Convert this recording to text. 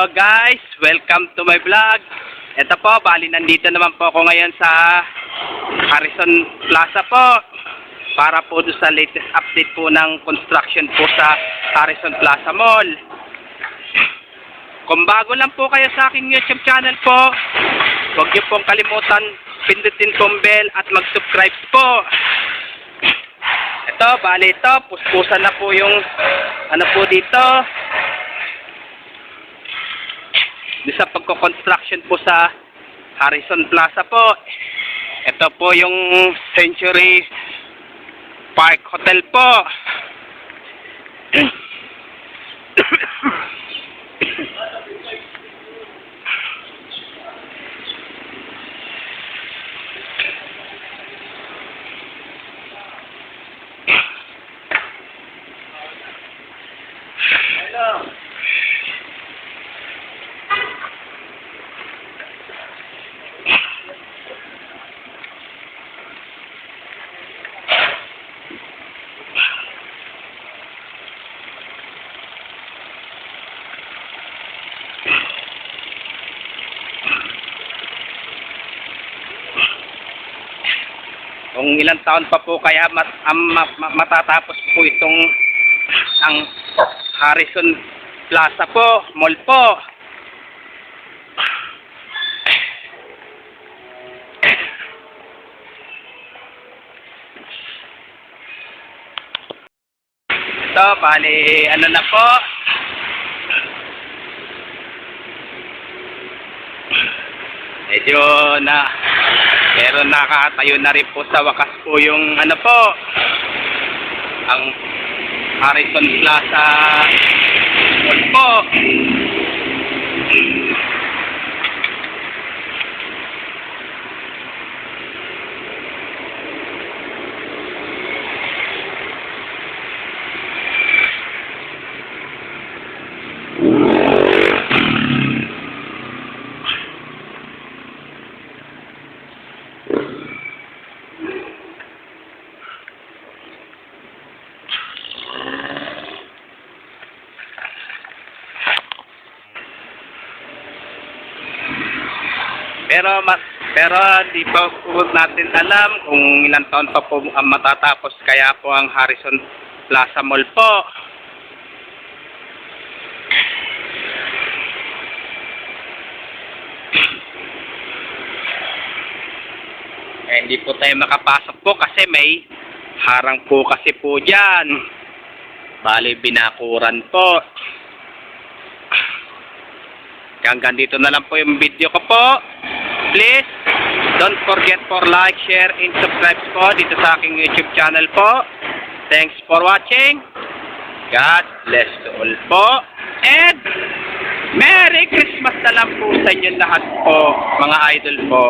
Hello guys, welcome to my vlog. Ito po, bali nandito naman po ako ngayon sa Harrison Plaza po para po doon sa latest update po ng construction po sa Harrison Plaza Mall. Kung bago lang po kayo sa aking YouTube channel po, huwag niyo pong kalimutan pindutin pong bell at mag-subscribe po. Ito, bali ito, puspusan na po yung ano po dito sa pagko-construction po sa Harrison Plaza po. Ito po yung Century Park Hotel po. Kung ilang taon pa po kaya matatapos po itong ang Harrison Plaza po, mall po. Ito, bali, ano na po. Medyo na pero nakatayo na rin po sa wakas po yung ano po ang Harrison Plaza Mall po. Pero di pa po natin alam kung ilang taon pa po ang matatapos kaya po ang Harrison Plaza Mall po. Hindi po tayo makapasok po kasi may harang po kasi po dyan. Bali binakuran po. Hanggang dito na lang po yung video ko po. Please, don't forget for like, share, and subscribe po dito sa aking YouTube channel po. Thanks for watching. God bless to all po. And Merry Christmas na lang po sa inyo lahat po, mga idol po.